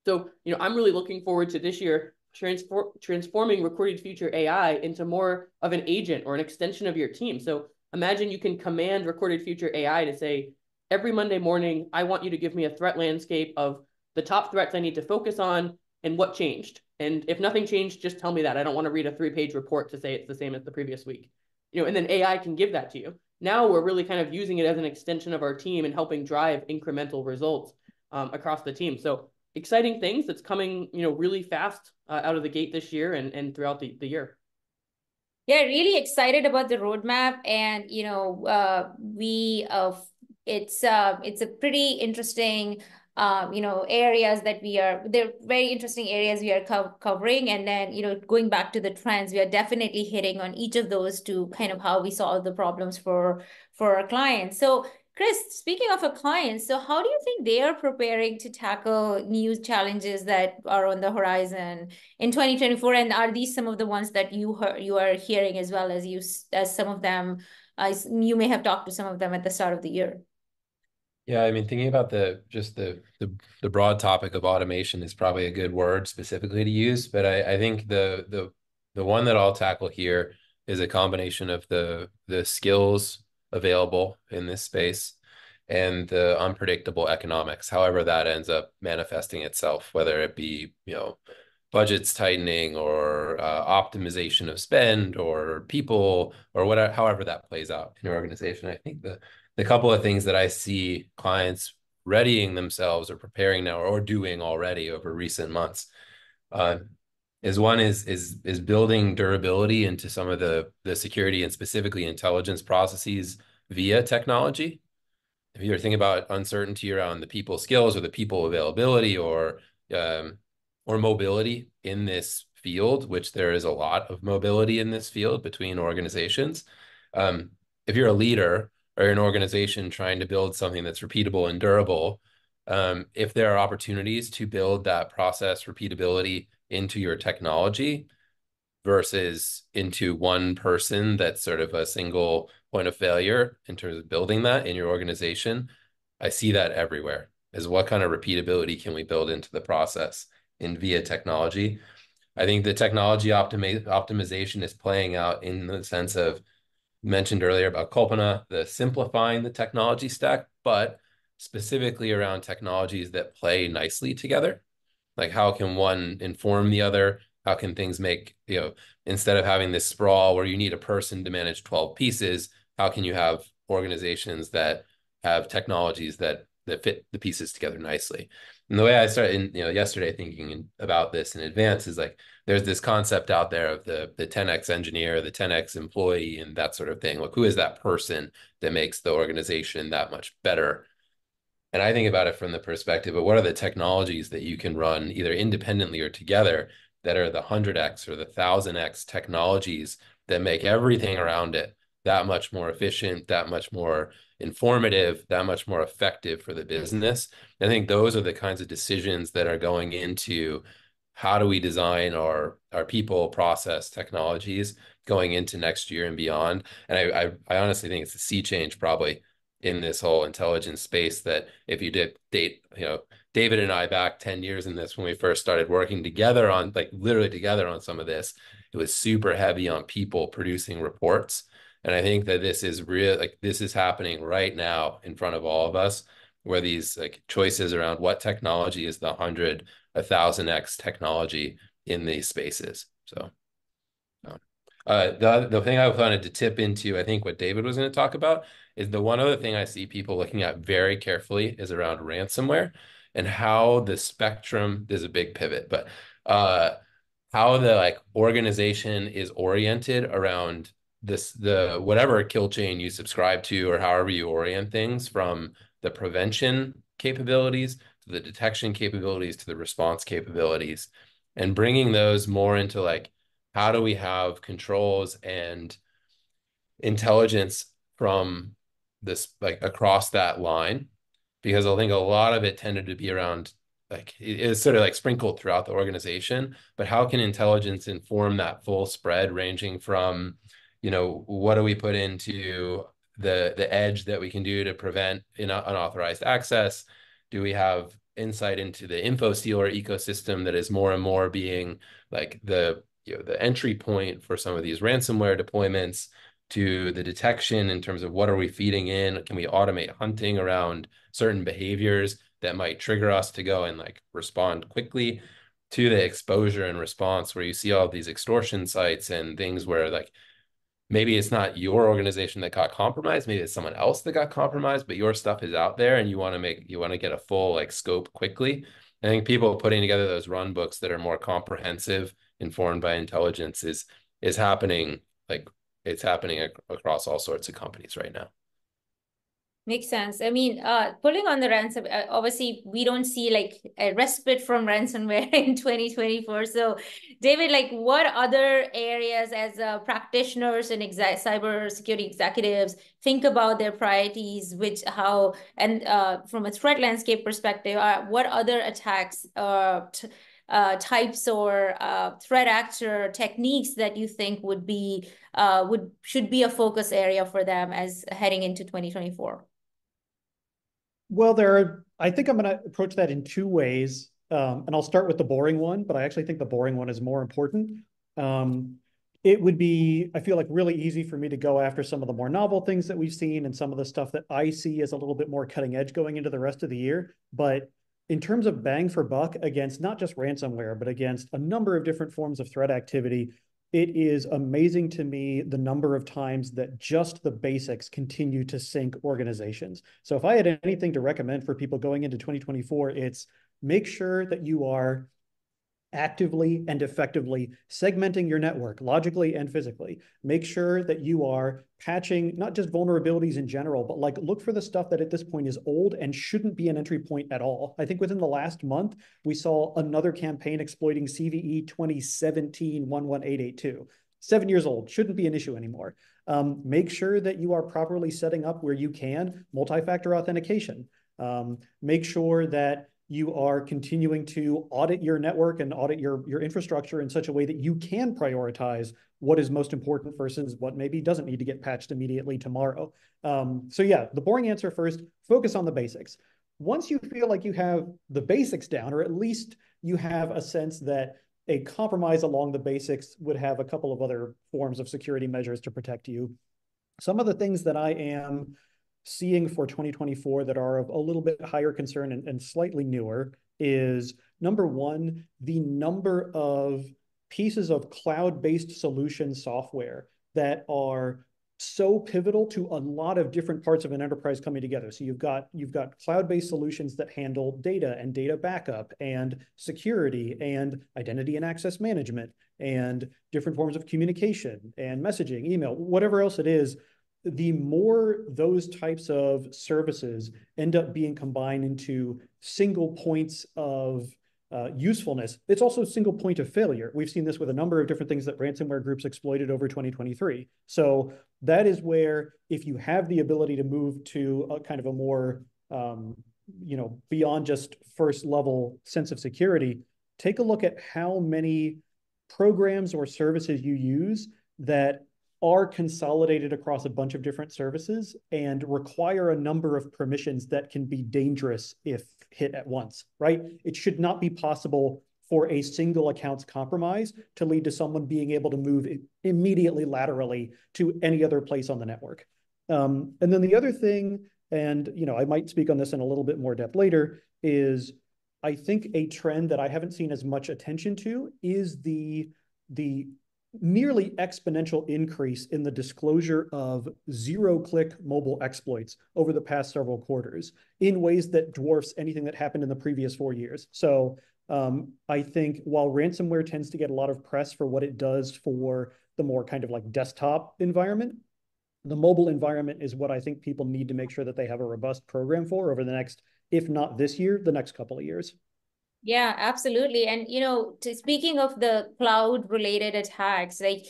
So, I'm really looking forward to this year transforming Recorded Future AI into more of an agent or an extension of your team. So imagine you can command Recorded Future AI to say, every Monday morning, I want you to give me a threat landscape of the top threats I need to focus on and what changed. And if nothing changed, just tell me that. I don't want to read a 3-page report to say it's the same as the previous week. And then AI can give that to you. Now we're really kind of using it as an extension of our team and helping drive incremental results across the team. So exciting things that's coming, really fast out of the gate this year and throughout the year. Yeah, really excited about the roadmap, and it's a pretty interesting areas that they're very interesting areas we are covering. And then, going back to the trends, we are definitely hitting on each of those to kind of how we solve the problems for our clients. So Chris, speaking of our clients, so how do you think they are preparing to tackle new challenges that are on the horizon in 2024? And are these some of the ones that you are hearing as well as some of them, as you may have talked to some of them at the start of the year? Yeah, I mean, thinking about the broad topic of automation is probably a good word specifically to use, but I think the one that I'll tackle here is a combination of the skills available in this space and the unpredictable economics, however that ends up manifesting itself, whether it be, budgets tightening or optimization of spend or people or whatever, however that plays out in your organization. I think the couple of things that I see clients readying themselves or preparing now or doing already over recent months is one is building durability into some of the security and specifically intelligence processes via technology. If you're thinking about uncertainty around the people skills or the people availability or mobility in this field, which there is a lot of mobility in this field between organizations. If you're a leader or an organization trying to build something that's repeatable and durable, if there are opportunities to build that process repeatability into your technology versus into one person that's sort of a single point of failure in terms of building that in your organization, I see that everywhere. Is what kind of repeatability can we build into the process in via technology? I think the technology optimization is playing out in the sense of, mentioned earlier about Kalpana, the simplifying the technology stack, but specifically around technologies that play nicely together. Like how can one inform the other? How can things make, instead of having this sprawl where you need a person to manage 12 pieces, how can you have organizations that have technologies that fit the pieces together nicely? And the way I started, yesterday thinking about this in advance is like, there's this concept out there of the 10x engineer, the 10x employee, and that sort of thing. Like, who is that person that makes the organization that much better? And I think about it from the perspective of what are the technologies that you can run either independently or together that are the 100x or the 1000x technologies that make everything around it that much more efficient, that much more informative, that much more effective for the business. And I think those are the kinds of decisions that are going into how do we design our people, process, technologies going into next year and beyond. And I honestly think it's a sea change probably in this whole intelligence space, that if you did date, David and I back 10 years in this, when we first started working together on, like, literally together on some of this, it was super heavy on people producing reports. And I think that this is real, like, this is happening right now in front of all of us, where these like choices around what technology is the 100, 1000x technology in these spaces. So the thing I wanted to tip into, I think what David was going to talk about, is the one other thing I see people looking at very carefully is around ransomware and how the spectrum, there's a big pivot, but how the like organization is oriented around the whatever kill chain you subscribe to, or however you orient things, from the prevention capabilities to the detection capabilities to the response capabilities, and bringing those more into like, how do we have controls and intelligence from this, like, across that line? Because I think a lot of it tended to be around, like, it's sort of like sprinkled throughout the organization, but how can intelligence inform that full spread, ranging from, what do we put into the edge that we can do to prevent unauthorized access? Do we have insight into the info stealer ecosystem that is more and more being like the entry point for some of these ransomware deployments, to the detection in terms of what are we feeding in? Can we automate hunting around certain behaviors that might trigger us to go and like respond quickly, to the exposure and response, where you see all of these extortion sites and things where like maybe it's not your organization that got compromised, maybe it's someone else that got compromised, but your stuff is out there and you want to get a full like scope quickly. I think people putting together those run books that are more comprehensive, informed by intelligence, is happening, like, it's happening across all sorts of companies right now. Makes sense. I mean, pulling on the ransom, obviously we don't see like a respite from ransomware in 2024. So David, like, what other areas as practitioners and cybersecurity executives think about their priorities, and from a threat landscape perspective, what other attacks types or threat actor techniques that you think should be a focus area for them as heading into 2024? Well, I think I'm going to approach that in two ways. And I'll start with the boring one, but I actually think the boring one is more important. It would be, I feel like, really easy for me to go after some of the more novel things that we've seen and some of the stuff that I see as a little bit more cutting edge going into the rest of the year. But in terms of bang for buck against not just ransomware, but against a number of different forms of threat activity, it is amazing to me the number of times that just the basics continue to sink organizations. So if I had anything to recommend for people going into 2024, it's make sure that you are actively and effectively segmenting your network logically and physically. Make sure that you are patching not just vulnerabilities in general, but like look for the stuff that at this point is old and shouldn't be an entry point at all. I think within the last month, we saw another campaign exploiting CVE 2017-11882. 7 years old, shouldn't be an issue anymore. Make sure that you are properly setting up where you can multi-factor authentication. Make sure that you are continuing to audit your network and audit your infrastructure in such a way that you can prioritize what is most important versus what maybe doesn't need to get patched immediately tomorrow. So yeah, the boring answer first, focus on the basics. Once you feel like you have the basics down, or at least you have a sense that a compromise along the basics would have a couple of other forms of security measures to protect you. Some of the things that I am seeing for 2024 that are of a little bit higher concern and slightly newer is, number one, the number of pieces of cloud-based solution software that are so pivotal to a lot of different parts of an enterprise coming together. So you've got cloud-based solutions that handle data and data backup and security and identity and access management and different forms of communication and messaging, email, whatever else it is. The more those types of services end up being combined into single points of usefulness, it's also a single point of failure. We've seen this with a number of different things that ransomware groups exploited over 2023. So that is where, if you have the ability to move to a kind of a more, beyond just first level sense of security, take a look at how many programs or services you use that are consolidated across a bunch of different services and require a number of permissions that can be dangerous if hit at once, right? It should not be possible for a single account's compromise to lead to someone being able to move immediately laterally to any other place on the network. And then the other thing, and I might speak on this in a little bit more depth later, is I think a trend that I haven't seen as much attention to is the nearly exponential increase in the disclosure of zero-click mobile exploits over the past several quarters in ways that dwarfs anything that happened in the previous 4 years. So I think while ransomware tends to get a lot of press for what it does for the more kind of like desktop environment, the mobile environment is what I think people need to make sure that they have a robust program for over the next, if not this year, the next couple of years. Yeah, absolutely. And, speaking of the cloud related attacks, like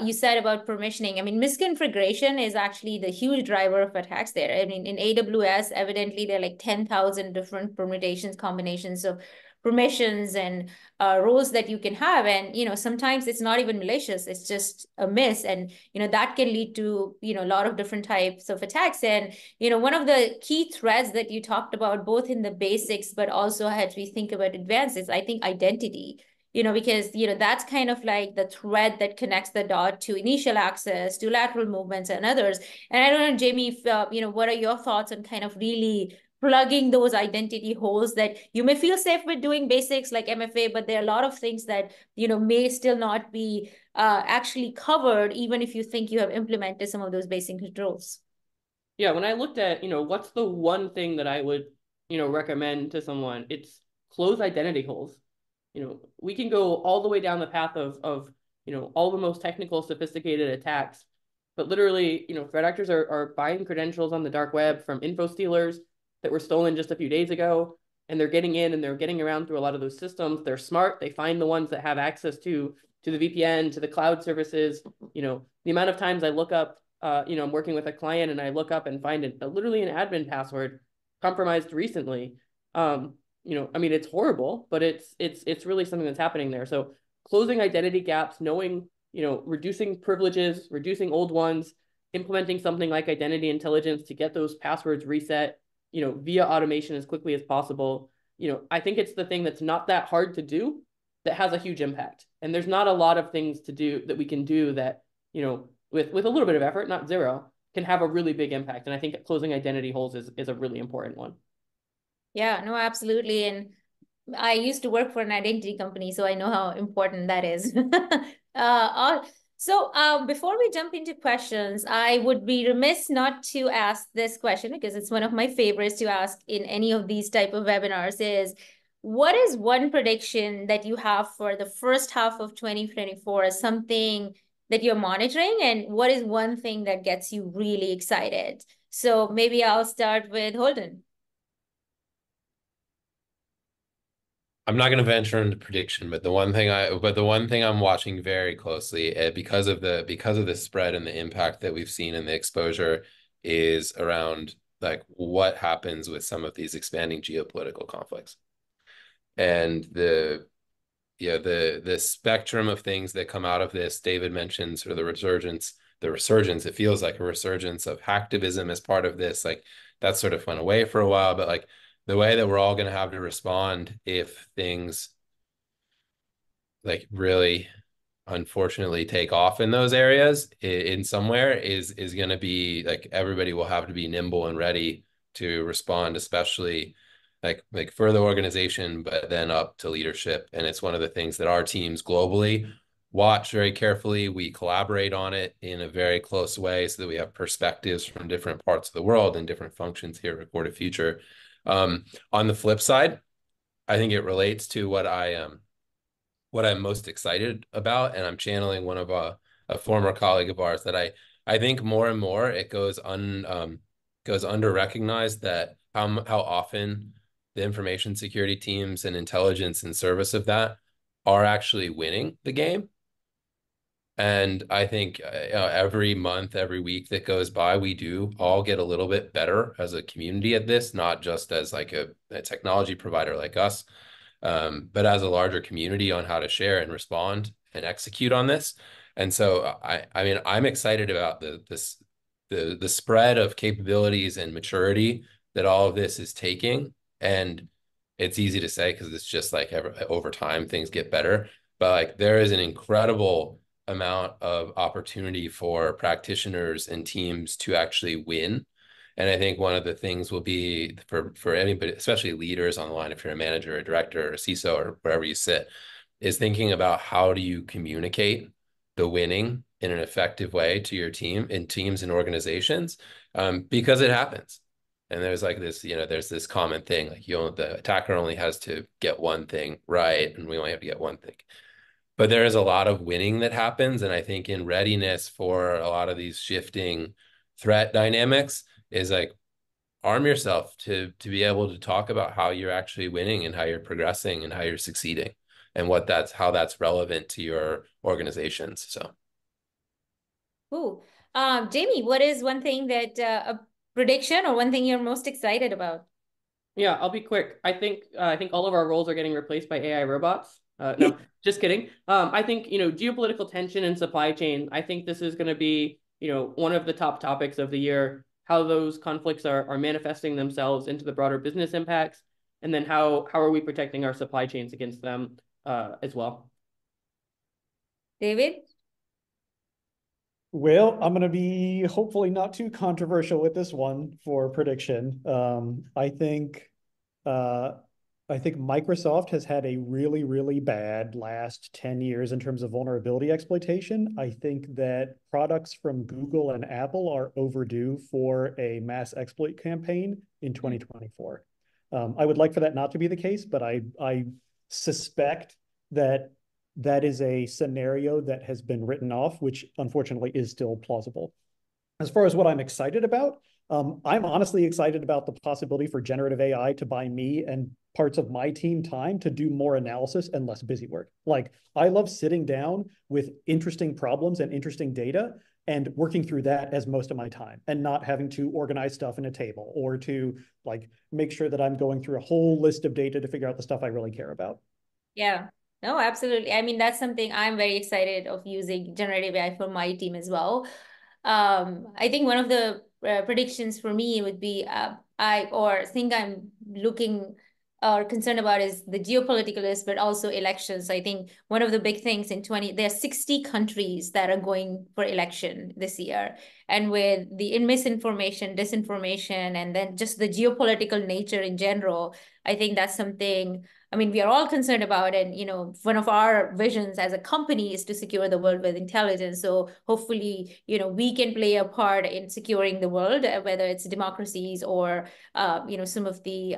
you said about permissioning, I mean, misconfiguration is actually the huge driver of attacks there. I mean, in AWS, evidently, there are like 10,000 different permutations, combinations of permissions and roles that you can have. And, sometimes it's not even malicious, it's just a miss. And, that can lead to, a lot of different types of attacks. And, one of the key threads that you talked about, both in the basics, but also as we think about advances, I think identity, because, that's kind of like the thread that connects the dot to initial access, to lateral movements and others. And I don't know, Jamie, if, what are your thoughts on kind of really plugging those identity holes that you may feel safe with doing basics like MFA, but there are a lot of things that, may still not be actually covered, even if you think you have implemented some of those basic controls. Yeah, when I looked at, what's the one thing that I would, recommend to someone, it's close identity holes. We can go all the way down the path of all the most technical, sophisticated attacks, but literally, threat actors are buying credentials on the dark web from info stealers that were stolen just a few days ago, and they're getting in and they're getting around through a lot of those systems. They're smart. They find the ones that have access to the VPN, to the cloud services. The amount of times I look up, I'm working with a client and I look up and find literally an admin password compromised recently. I mean, it's horrible, but it's really something that's happening there. So closing identity gaps, knowing, reducing privileges, reducing old ones, implementing something like identity intelligence to get those passwords reset, via automation as quickly as possible. I think it's the thing that's not that hard to do that has a huge impact. And there's not a lot of things to do that we can do that, with a little bit of effort, not zero, can have a really big impact. And I think closing identity holes is a really important one. Yeah, no, absolutely. And I used to work for an identity company, so I know how important that is. So before we jump into questions, I would be remiss not to ask this question because it's one of my favorites to ask in any of these type of webinars is, what is one prediction that you have for the first half of 2024 as something that you're monitoring? And what is one thing that gets you really excited? So maybe I'll start with Holden. I'm not going to venture into prediction, but the one thing I'm watching very closely, because of the spread and the impact that we've seen and the exposure, is around like what happens with some of these expanding geopolitical conflicts, and the spectrum of things that come out of this. David mentioned sort of the resurgence. It feels like a resurgence of hacktivism as part of this. Like that sort of went away for a while, but like the way that we're all going to have to respond if things like really unfortunately take off in those areas in somewhere is going to be like everybody will have to be nimble and ready to respond, especially like for the organization, but then up to leadership. And it's one of the things that our teams globally watch very carefully. We collaborate on it in a very close way so that we have perspectives from different parts of the world and different functions here at Recorded Future. On the flip side, I think it relates to what I'm most excited about, and I'm channeling one of a former colleague of ours that I think more and more it goes under recognized that how often the information security teams and intelligence in service of that are actually winning the game. And I think every month, every week that goes by, we do all get a little bit better as a community at this, not just as like a technology provider like us, but as a larger community on how to share and respond and execute on this. And so I mean, I'm excited about the spread of capabilities and maturity that all of this is taking. And it's easy to say because it's just like over time things get better. But like there is an incredible amount of opportunity for practitioners and teams to actually win. And I think one of the things will be for anybody, especially leaders on the line, if you're a manager, a director, or a CISO, or wherever you sit, is thinking about how do you communicate the winning in an effective way to your team in teams and organizations, because it happens. And there's like this, there's this common thing, like the attacker only has to get one thing right, and we only have to get one thing. But there is a lot of winning that happens, and I think in readiness for a lot of these shifting threat dynamics is like arm yourself to be able to talk about how you're actually winning and how you're progressing and how you're succeeding and how that's relevant to your organizations. So, Ooh. Jamie, what is one thing that a prediction or one thing you're most excited about? Yeah, I'll be quick. I think all of our roles are getting replaced by AI robots. No, just kidding. I think, geopolitical tension and supply chain, I think this is going to be, one of the top topics of the year, how those conflicts are manifesting themselves into the broader business impacts, and then how are we protecting our supply chains against them as well. David? Well, I'm going to be hopefully not too controversial with this one for prediction. I think Microsoft has had a really, really bad last 10 years in terms of vulnerability exploitation. I think that products from Google and Apple are overdue for a mass exploit campaign in 2024. I would like for that not to be the case, but I suspect that that is a scenario that has been written off, which unfortunately is still plausible. As far as what I'm excited about, I'm honestly excited about the possibility for generative AI to buy me and parts of my team time to do more analysis and less busy work. Like, I love sitting down with interesting problems and interesting data and working through that as most of my time, and not having to organize stuff in a table or to like make sure that I'm going through a whole list of data to figure out the stuff I really care about. Yeah, no, absolutely. I mean, that's something I'm very excited of using generative AI for my team as well. I think one of the predictions for me would be think I'm looking or concerned about is the geopolitical risk, but also elections. I think one of the big things there are 60 countries that are going for election this year. And with the misinformation, disinformation, and then just the geopolitical nature in general, I think that's something, I mean, we are all concerned about, and one of our visions as a company is to secure the world with intelligence. So hopefully, we can play a part in securing the world, whether it's democracies or some of the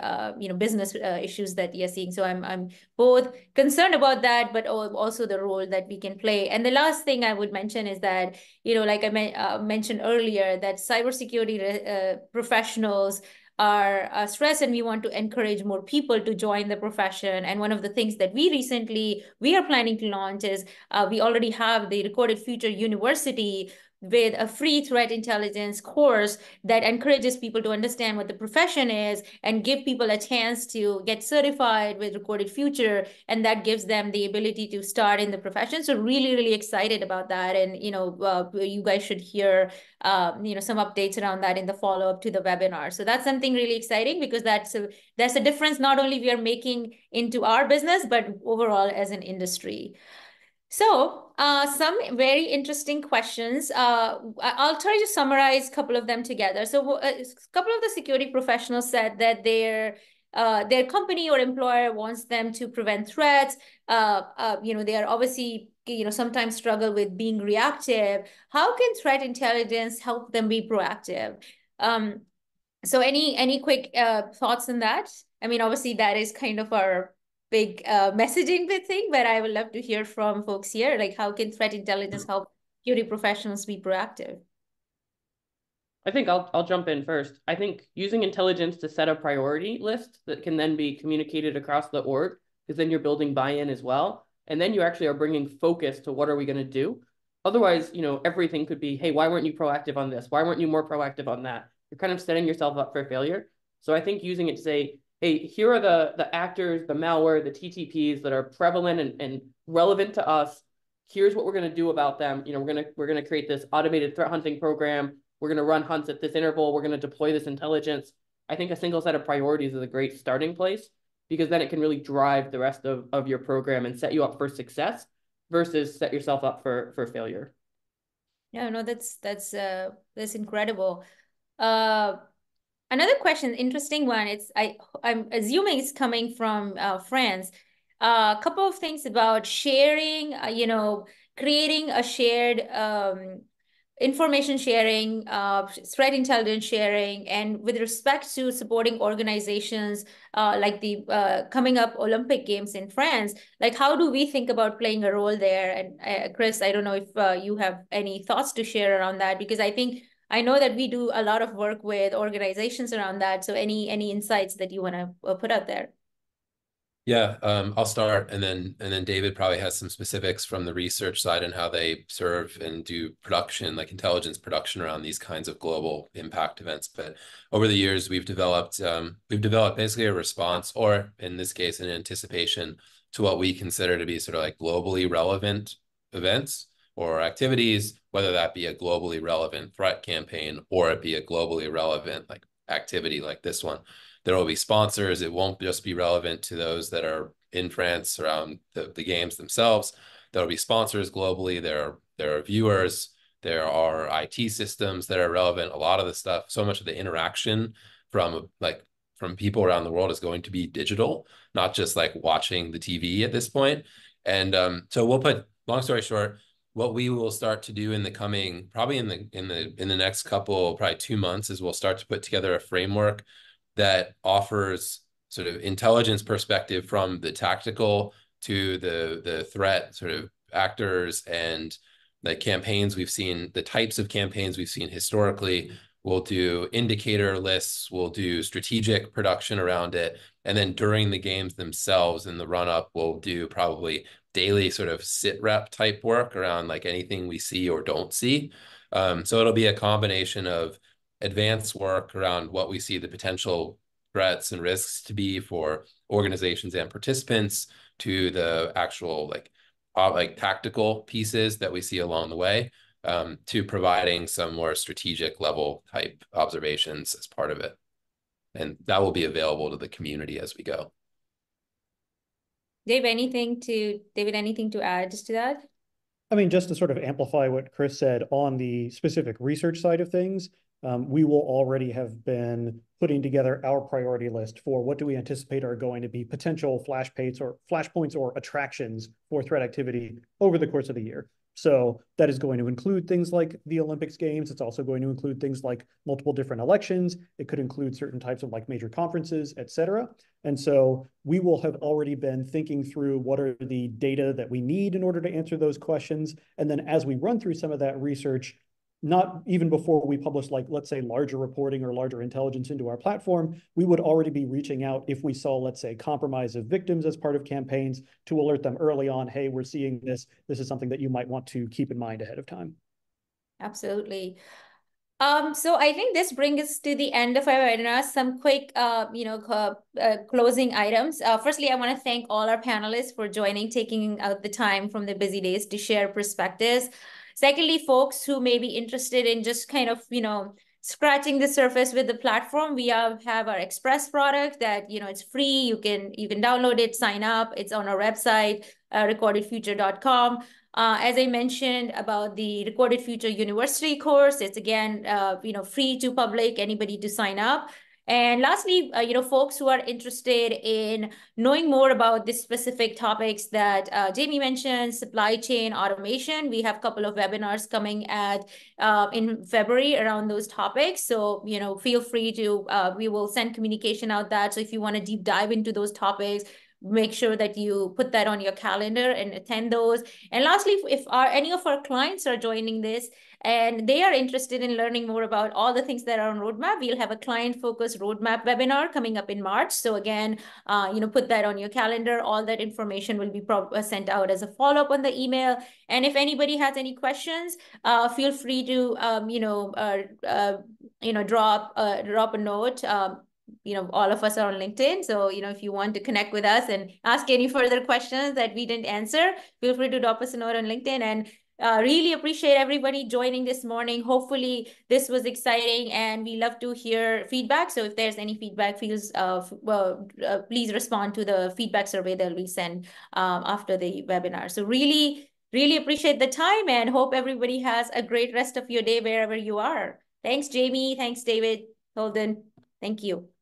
business issues that you're seeing. So I'm both concerned about that, but also the role that we can play. And the last thing I would mention is that like I mentioned earlier, that cybersecurity professionals are stressed, and we want to encourage more people to join the profession. And one of the things that we are planning to launch is we already have the Recorded Future University with a free threat intelligence course that encourages people to understand what the profession is and give people a chance to get certified with Recorded Future, and that gives them the ability to start in the profession. So really, really excited about that. And you guys should hear some updates around that in the follow-up to the webinar. So that's something really exciting, because that's a difference not only we are making into our business, but overall as an industry. So some very interesting questions. I'll try to summarize a couple of them together. So a couple of the security professionals said that they're their company or employer wants them to prevent threats. They are obviously, sometimes struggle with being reactive. How can threat intelligence help them be proactive? So any quick thoughts on that? I mean, obviously that is kind of our big messaging bit thing, but I would love to hear from folks here. Like, how can threat intelligence help security professionals be proactive? I think I'll jump in first. I think using intelligence to set a priority list that can then be communicated across the org, because then you're building buy-in as well. And then you actually are bringing focus to what are we going to do. Otherwise, everything could be, hey, why weren't you proactive on this? Why weren't you more proactive on that? You're kind of setting yourself up for failure. So I think using it to say, hey, here are the actors, the malware, the TTPs that are prevalent and relevant to us. Here's what we're going to do about them. We're gonna create this automated threat hunting program. We're going to run hunts at this interval. We're going to deploy this intelligence. I think a single set of priorities is a great starting place, because then it can really drive the rest of your program and set you up for success versus set yourself up for failure. Yeah, no, that's incredible. Another question, interesting one. I'm assuming it's coming from France. A couple of things about sharing, creating a shared information sharing, threat intelligence sharing, and with respect to supporting organizations like the coming up Olympic Games in France, like how do we think about playing a role there? And Chris, I don't know if you have any thoughts to share around that, because I know that we do a lot of work with organizations around that. So any insights that you want to put out there? Yeah, I'll start, and then David probably has some specifics from the research side and how they serve and do production, like intelligence production around these kinds of global impact events. But over the years, we've developed basically a response, or in this case, an anticipation to what we consider to be sort of like globally relevant events or activities, whether that be a globally relevant threat campaign or it be a globally relevant like activity like this one. There will be sponsors. It won't just be relevant to those that are in France around the games themselves. There will be sponsors globally. There are viewers. There are IT systems that are relevant. A lot of the stuff, so much of the interaction from people around the world is going to be digital, not just like watching the TV at this point. And so we'll put, long story short, what we will start to do in the coming, probably in the next couple, probably 2 months, is we'll start to put together a framework that offers sort of intelligence perspective from the tactical to the threat sort of actors and the campaigns we've seen, the types of campaigns we've seen historically. We'll do indicator lists, we'll do strategic production around it. And then during the games themselves in the run up, we'll do probably daily sort of sit rep type work around like anything we see or don't see. So it'll be a combination of advanced work around what we see the potential threats and risks to be for organizations and participants, to the actual like tactical pieces that we see along the way, to providing some more strategic level type observations as part of it. And that will be available to the community as we go. David, anything to add just to that? I mean, just to sort of amplify what Chris said on the specific research side of things, we will already have been putting together our priority list for what do we anticipate are going to be potential flashpoints or attractions for threat activity over the course of the year. So that is going to include things like the Olympics games. It's also going to include things like multiple different elections. It could include certain types of like major conferences, et cetera. And so we will have already been thinking through what are the data that we need in order to answer those questions. And then as we run through some of that research, not even before we publish, like, let's say, larger reporting or larger intelligence into our platform, we would already be reaching out if we saw, let's say, compromise of victims as part of campaigns to alert them early on, hey, we're seeing this. This is something that you might want to keep in mind ahead of time. Absolutely. So I think this brings us to the end of our webinar. Some quick, closing items. Firstly, I want to thank all our panelists for joining, taking out the time from their busy days to share perspectives. Secondly, folks who may be interested in just kind of, scratching the surface with the platform, we have our Express product that, it's free. You can download it, sign up. It's on our website, recordedfuture.com. As I mentioned about the Recorded Future University course, it's again, free to public, anybody to sign up. And lastly, folks who are interested in knowing more about the specific topics that Jamie mentioned, supply chain automation, we have a couple of webinars coming in February around those topics. So, feel free to, we will send communication out that. So if you want to deep dive into those topics, make sure that you put that on your calendar and attend those. And lastly, if any of our clients are joining this and they are interested in learning more about all the things that are on roadmap, we'll have a client-focused roadmap webinar coming up in March. So again, put that on your calendar. All that information will be sent out as a follow-up on the email. And if anybody has any questions, feel free to drop a note. All of us are on LinkedIn. So, if you want to connect with us and ask any further questions that we didn't answer, feel free to drop us a note on LinkedIn. And really appreciate everybody joining this morning. Hopefully this was exciting, and we love to hear feedback. So if there's any feedback, please respond to the feedback survey that we send after the webinar. So really appreciate the time, and hope everybody has a great rest of your day wherever you are. Thanks, Jamie. Thanks, David, Holden. Thank you.